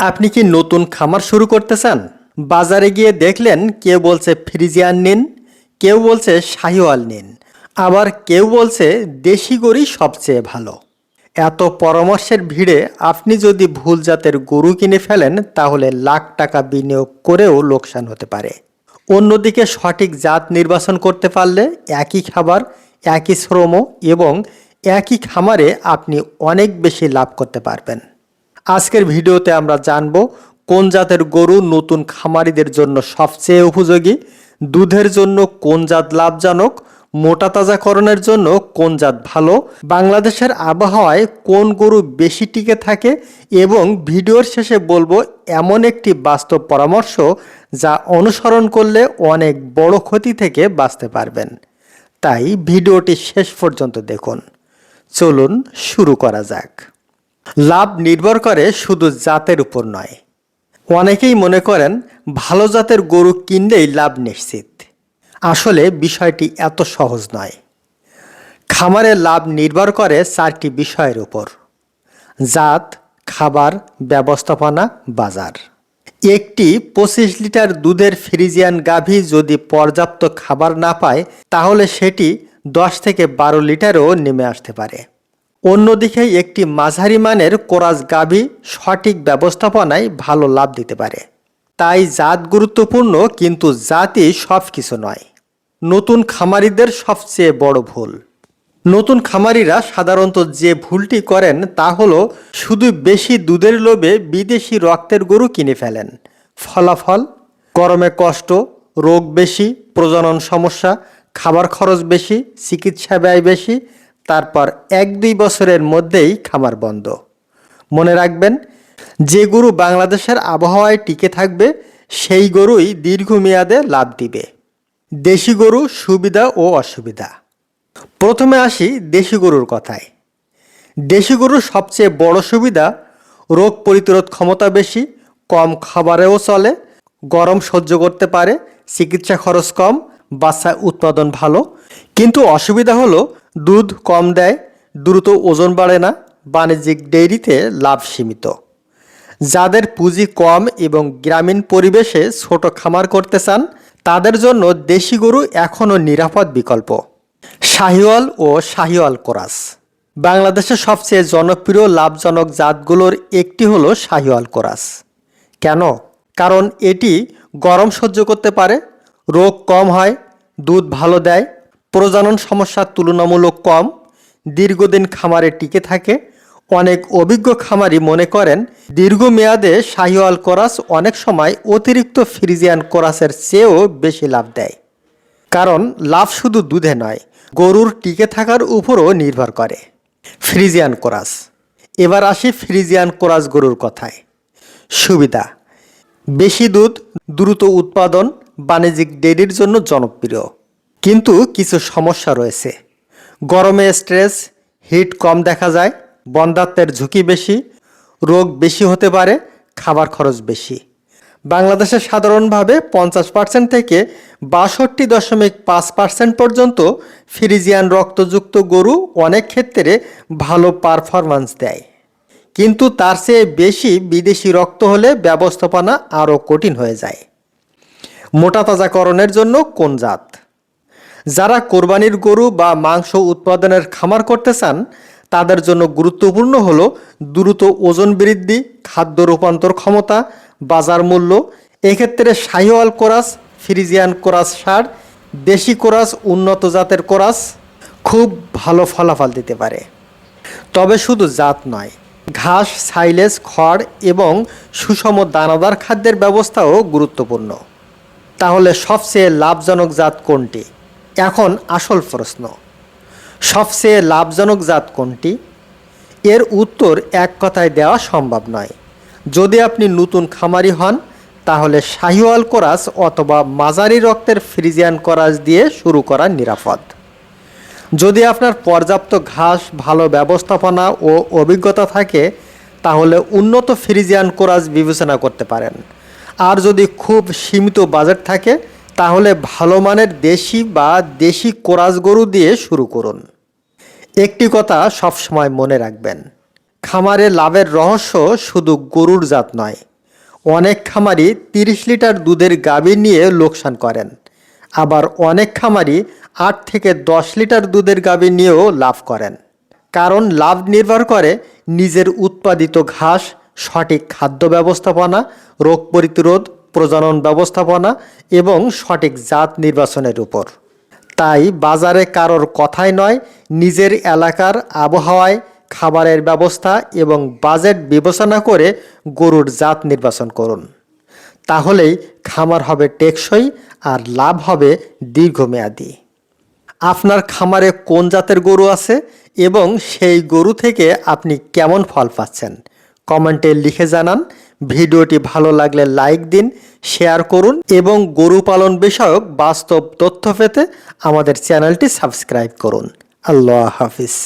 আপনি কি নতুন খামার শুরু করতে চান? বাজারে গিয়ে দেখলেন কেউ বলছে ফ্রিজিয়ান নিন, কেউ বলছে শাহিওয়াল নিন, আবার কেউ বলছে দেশি গরুই সবচেয়ে ভালো। এত পরামর্শের ভিড়ে আপনি যদি ভুল জাতের গরু কিনে ফেলেন তাহলে লাখ টাকা বিনিয়োগ করেও লোকসান হতে পারে। অন্যদিকে সঠিক জাত নির্বাচন করতে পারলে একই খাবার, একই শ্রম এবং একই খামারে আপনি অনেক বেশি লাভ করতে পারবেন। আজকের ভিডিওতে আমরা জানব কোন জাতের গরু নতুন খামারিদের জন্য সবচেয়ে উপযোগী, দুধের জন্য কোন জাত লাভজনক, মোটা তাজাকরণের জন্য কোন জাত ভালো, বাংলাদেশের আবহাওয়ায় কোন গরু বেশি টিকে থাকে এবং ভিডিওর শেষে বলবো এমন একটি বাস্তব পরামর্শ যা অনুসরণ করলে অনেক বড় ক্ষতি থেকে বাঁচতে পারবেন। তাই ভিডিওটি শেষ পর্যন্ত দেখুন। চলুন শুরু করা যাক। লাভ নির্ভর করে শুধু জাতের উপর নয়। অনেকেই মনে করেন ভালো জাতের গরু কিনলেই লাভ নিশ্চিত। আসলে বিষয়টি এত সহজ নয়। খামারের লাভ নির্ভর করে 4টি বিষয়ের উপর: জাত, খাবার, ব্যবস্থাপনা, বাজার। একটি 25 লিটার দুধের ফ্রিজিয়ান গাভী যদি পর্যাপ্ত খাবার না পায় তাহলে সেটি 10 থেকে 12 লিটারও নেমে আসতে পারে। অন্যদিকে একটি মাঝারি মানের কোরাস গাভী সঠিক ব্যবস্থাপনায় ভালো লাভ দিতে পারে। তাই জাত গুরুত্বপূর্ণ, কিন্তু জাতই সব কিছু নয়। নতুন খামারিদের সবচেয়ে বড় ভুল। নতুন খামারিরা সাধারণত যে ভুলটি করেন তা হলো শুধু বেশি দুধের লোভে বিদেশি রক্তের গরু কিনে ফেলেন। ফলাফল: গরমে কষ্ট, রোগ বেশি, প্রজনন সমস্যা, খাবার খরচ বেশি, চিকিৎসা ব্যয় বেশি, তারপর 1-2 বছরের মধ্যেই খামার বন্ধ। মনে রাখবেন, যে গরু বাংলাদেশের আবহাওয়ায় টিকে থাকবে সেই গরুই দীর্ঘমেয়াদে লাভ দিবে। দেশি গরু সুবিধা ও অসুবিধা। প্রথমে আসি দেশি গরুর কথায়। দেশি গরুর সবচেয়ে বড় সুবিধা রোগ প্রতিরোধ ক্ষমতা বেশি, কম খাবারেও চলে, গরম সহ্য করতে পারে, চিকিৎসা খরচ কম, বাচ্চা উৎপাদন ভালো। কিন্তু অসুবিধা হলো দুধ কম দেয়, দ্রুত ওজন বাড়ে না, বাণিজ্যিক ডেইরিতে লাভ সীমিত। যাদের পুঁজি কম এবং গ্রামীণ পরিবেশে ছোট খামার করতে চান তাদের জন্য দেশি গরু এখনও নিরাপদ বিকল্প। শাহিওয়াল ও শাহিওয়াল ক্রস। বাংলাদেশের সবচেয়ে জনপ্রিয় লাভজনক জাতগুলোর একটি হলো শাহিওয়াল ক্রস। কেন? কারণ এটি গরম সহ্য করতে পারে, রোগ কম হয়, দুধ ভালো দেয়, প্রজনন সমস্যা তুলনামূলক কম, দীর্ঘদিন খামারে টিকে থাকে। অনেক অভিজ্ঞ খামারি মনে করেন দীর্ঘমেয়াদে শাহিওয়াল ক্রস অনেক সময় অতিরিক্ত ফ্রিজিয়ান ক্রসের চেয়েও বেশি লাভ দেয়। কারণ লাভ শুধু দুধে নয়, গরুর টিকে থাকার উপরও নির্ভর করে। Friesian cross. এবার আসি ফ্রিজিয়ান ক্রস গরুর কথায়। সুবিধা: বেশি দুধ, দ্রুত উৎপাদন, বাণিজ্যিক ডেইরির জন্য জনপ্রিয়। কিন্তু কিছু সমস্যা রয়েছে। গরমে স্ট্রেস, হিট কম দেখা যায়, বন্ধ্যাত্বের ঝুঁকি বেশি, রোগ বেশি হতে পারে, খাবার খরচ বেশি। বাংলাদেশে সাধারণভাবে 50% থেকে 62.5% পর্যন্ত ফ্রিজিয়ান রক্তযুক্ত গরু অনেক ক্ষেত্রে ভালো পারফরম্যান্স দেয়। কিন্তু তার চেয়ে বেশি বিদেশি রক্ত হলে ব্যবস্থাপনা আরও কঠিন হয়ে যায়। মোটা তাজাকরণের জন্য কোন জাত? যারা কোরবানির গরু বা মাংস উৎপাদনের খামার করতে চান তাদের জন্য গুরুত্বপূর্ণ হলো দ্রুত ওজন বৃদ্ধি, খাদ্য রূপান্তর ক্ষমতা, বাজার মূল্য। এক্ষেত্রে শাহিওয়াল ক্রস, ফ্রিজিয়ান ক্রস ষাঁড়, দেশি ক্রস, উন্নত জাতের ক্রস খুব ভালো ফলাফল দিতে পারে। তবে শুধু জাত নয়, ঘাস, সাইলেজ, খড় এবং সুষম দানাদার খাদ্যের ব্যবস্থাও গুরুত্বপূর্ণ। তাহলে সবচেয়ে লাভজনক জাত কোনটি? এখন আসল প্রশ্ন, সবচেয়ে লাভজনক জাত কোনটি? এর উত্তর এক কথায় দেওয়া সম্ভব নয়। যদি আপনি নতুন খামারি হন তাহলে শাহিওয়াল ক্রস অথবা মাঝারি রক্তের ফ্রিজিয়ান ক্রস দিয়ে শুরু করা নিরাপদ। যদি আপনার পর্যাপ্ত ঘাস, ভালো ব্যবস্থাপনা ও অভিজ্ঞতা থাকে তাহলে উন্নত ফ্রিজিয়ান ক্রস বিবেচনা করতে পারেন। আর যদি খুব সীমিত বাজেট থাকে তাহলে ভালো মানের দেশি বা দেশি ক্রস গরু দিয়ে শুরু করুন। একটি কথা সবসময় মনে রাখবেন, খামারে লাভের রহস্য শুধু গরুর জাত নয়, অনেক খামারি 30 লিটার দুধের গাভী নিয়ে লোকসান করেন, আবার অনেক খামারি 8 থেকে 10 লিটার দুধের গাভী নিয়েও লাভ করেন। কারণ লাভ নির্ভর করে নিজের উৎপাদিত ঘাস, সঠিক খাদ্য ব্যবস্থাপনা, রোগ প্রতিরোধ, প্রজনন ব্যবস্থাপনা এবং সঠিক জাত নির্বাচনের উপর। তাই বাজারে কারোর কথাই নয়, নিজের এলাকার আবহাওয়ায়, খাবারের ব্যবস্থা এবং বাজেট বিবেচনা করে গরুর জাত নির্বাচন করুন। তাহলেই খামার হবে টেকসই আর লাভ হবে দীর্ঘমেয়াদী। আপনার খামারে কোন জাতের গরু আছে এবং সেই গরু থেকে আপনি কেমন ফল পাচ্ছেন কমেন্টে লিখে জানান। ভিডিওটি ভালো লাগলে লাইক দিন, শেয়ার করুন এবং গরু পালন বিষয়ক বাস্তব তথ্য পেতে আমাদের চ্যানেলটি সাবস্ক্রাইব করুন। আল্লাহ হাফিজ।